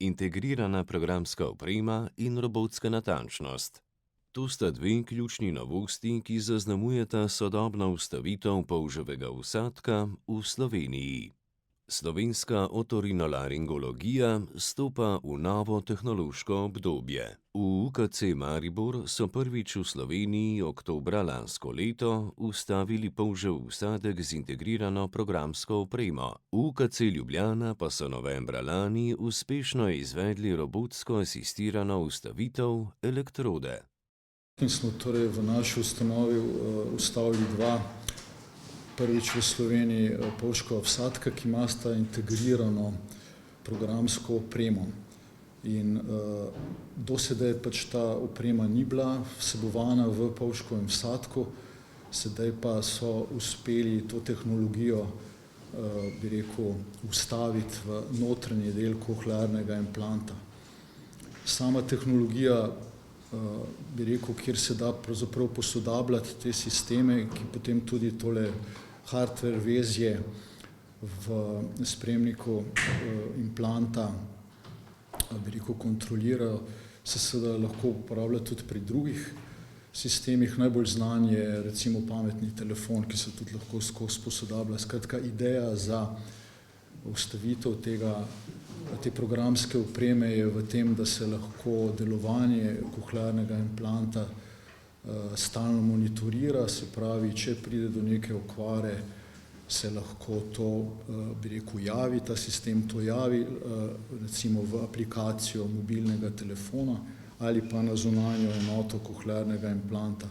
integrirana programska oprema in robotska natančnost. To sta dve ključni novosti, ki zaznamujeta sodobno vstavitev polževega vsadka v Sloveniji. Slovenska otorinolaringologija stopa v novo tehnološko obdobje. V UKC Maribor so prvič v Sloveniji oktobra lansko leto vstavili polžev vsadek z integrirano programsko opremo. V UKC Ljubljana pa so novembra lani uspešno izvedli robotsko asistirano vstavitev elektrode. In smo torej v naši ustanovi vstavili dva prvič v Sloveniji polžkova vsadka, ki imata integrirano programsko opremo. In dosedaj pač ta oprema ni bila vsebovana v polžkovem vsadku, sedaj pa so uspeli to tehnologijo, vstaviti v notranji del kohlearnega implanta. Sama tehnologija, kjer se da pravzaprav posodabljati te sisteme, ki potem tudi tole hardware vezje v sprejemniku implanta kontrolirajo, se seveda lahko uporablja tudi pri drugih sistemih. Najbolj znan je recimo pametni telefon, ki se tudi lahko skozi posodablja. Skratka, ideja za vstavitev te programske opreme je v tem, da se lahko delovanje kohlearnega implanta stalno monitorira, se pravi, če pride do neke okvare, se lahko to, javi, ta sistem to javi, recimo v aplikacijo mobilnega telefona ali pa na zunanjo enoto kohlearnega implanta.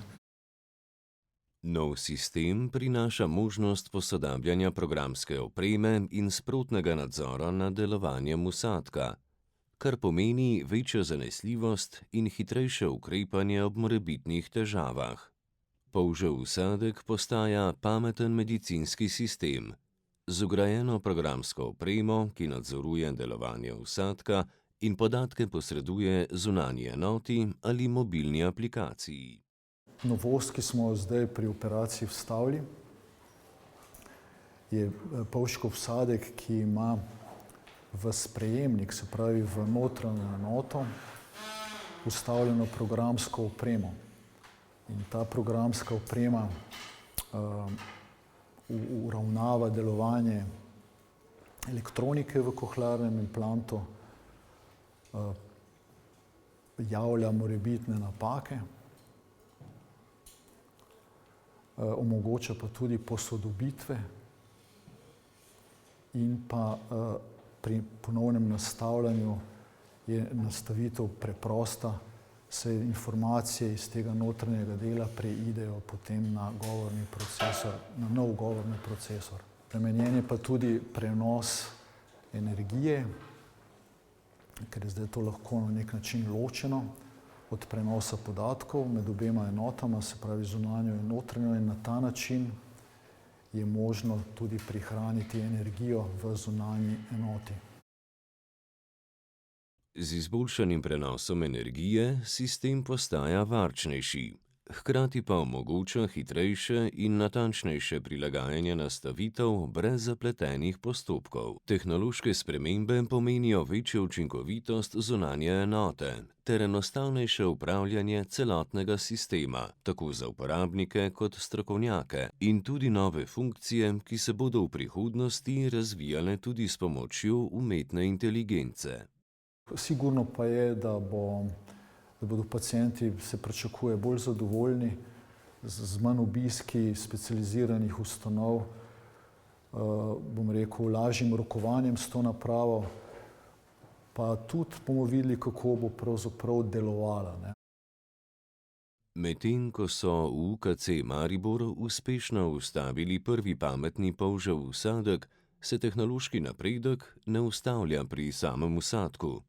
Nov sistem prinaša možnost posodabljanja programske opreme in sprotnega nadzora nad delovanjem vsadka, kar pomeni večjo zanesljivost in hitrejše ukrepanje ob morebitnih težavah. Polžev vsadek postaja pameten medicinski sistem z vgrajeno programsko opremo, ki nadzoruje delovanje vsadka in podatke posreduje zunanji enoti ali mobilni aplikaciji. Novost, ki smo jo zdaj pri operaciji vstavili, je polžkov vsadek, ki ima v sprejemnik, se pravi v notranjo enoto, vstavljeno programsko opremo. In ta programska oprema uravnava delovanje elektronike v kohlearnem implantu, javlja morebitne napake, omogoča pa tudi posodobitve in pa pri ponovnem nastavljanju je nastavitev preprosta, se informacije iz tega notranjega dela preidejo potem na govorni procesor, na nov govorni procesor. Spremenjen je pa tudi prenos energije, ker je zdaj to lahko na nek način ločeno od prenosa podatkov med obema enotama, se pravi zunanjo in notranjo, in na ta način je možno tudi prihraniti energijo v zunanji enoti. Z izboljšanim prenosom energije sistem postaja varčnejši, hkrati pa omogoča hitrejše in natančnejše prilagajanje nastavitev brez zapletenih postopkov. Tehnološke spremembe pomenijo večjo učinkovitost zunanje enote ter enostavnejše upravljanje celotnega sistema, tako za uporabnike kot strokovnjake, in tudi nove funkcije, ki se bodo v prihodnosti razvijale tudi s pomočjo umetne inteligence. Sigurno pa je, da bodo pacienti, se pričakuje, bolj zadovoljni, z manj obiski specializiranih ustanov, lažjim rokovanjem s to napravo, pa tudi bomo videli, kako bo pravzaprav delovala. Medtem ko so v UKC Maribor uspešno vstavili prvi pametni polžev vsadek, se tehnološki napredek ne ustavlja pri samem vsadku.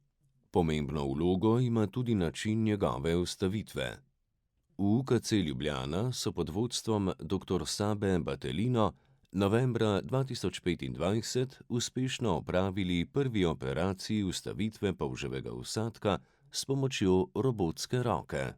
Pomembno vlogo ima tudi način njegove vstavitve. V UKC Ljubljana so pod vodstvom dr. Sabe Batelino novembra 2025 uspešno opravili prvi operaciji vstavitve polževega vsadka s pomočjo robotske roke.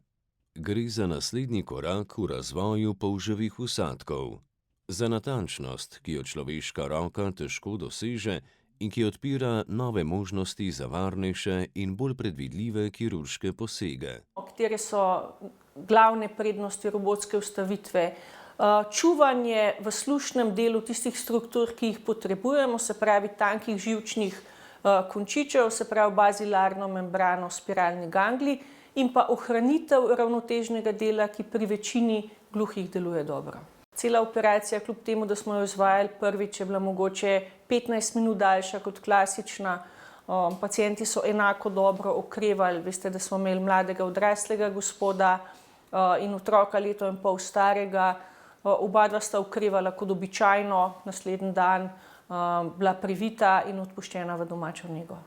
Gre za naslednji korak v razvoju polževih vsadkov. Za natančnost, ki jo človeška roka težko doseže, in ki odpira nove možnosti za varnejše in bolj predvidljive kirurške posege. Katere so glavne prednosti robotske vstavitve? Čuvanje v slušnem delu tistih struktur, ki jih potrebujemo, se pravi tankih živčnih končičev, se pravi bazilarno membrano, spiralni gangli, in pa ohranitev ravnotežnega dela, ki pri večini gluhih deluje dobro. Cela operacija, kljub temu, da smo jo izvajali prvič, je bila mogoče 15 minut daljša kot klasična. Pacienti so enako dobro okrevali. Veste, da smo imeli mladega odraslega gospoda in otroka leto in pol starega. Oba dva sta okrevala kot običajno, naslednji dan bila privita in odpuščena v domačo nego.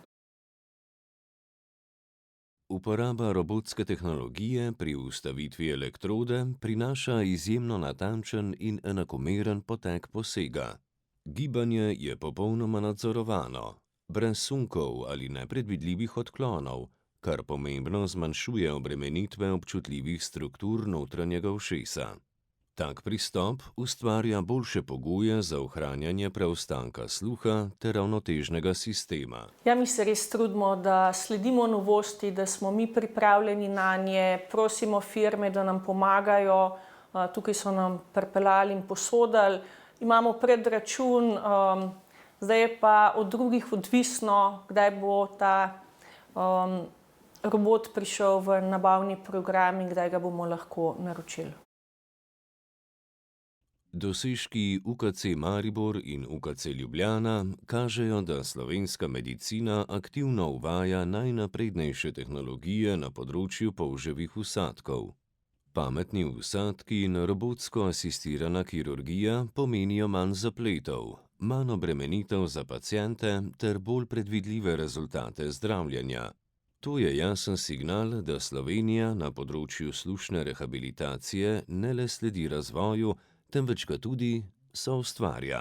Uporaba robotske tehnologije pri vstavitvi elektrode prinaša izjemno natančen in enakomeren potek posega. Gibanje je popolnoma nadzorovano, brez sunkov ali nepredvidljivih odklonov, kar pomembno zmanjšuje obremenitve občutljivih struktur notranjega ušesa. Tak pristop ustvarja boljše pogoje za ohranjanje preostanka sluha ter ravnotežnega sistema. Ja, mi se res trudimo, da sledimo novosti, da smo mi pripravljeni nanje, prosimo firme, da nam pomagajo. Tukaj so nam pripeljali in posodili. Imamo predračun, zdaj je pa od drugih odvisno, kdaj bo ta robot prišel v nabavni program in kdaj ga bomo lahko naročili. Dosežki UKC Maribor in UKC Ljubljana kažejo, da slovenska medicina aktivno uvaja najnaprednejše tehnologije na področju polževih vsadkov. Pametni vsadki in robotsko asistirana kirurgija pomenijo manj zapletov, manj obremenitev za paciente ter bolj predvidljive rezultate zdravljenja. To je jasen signal, da Slovenija na področju slušne rehabilitacije ne le sledi razvoju, temveč ga tudi soustvarja.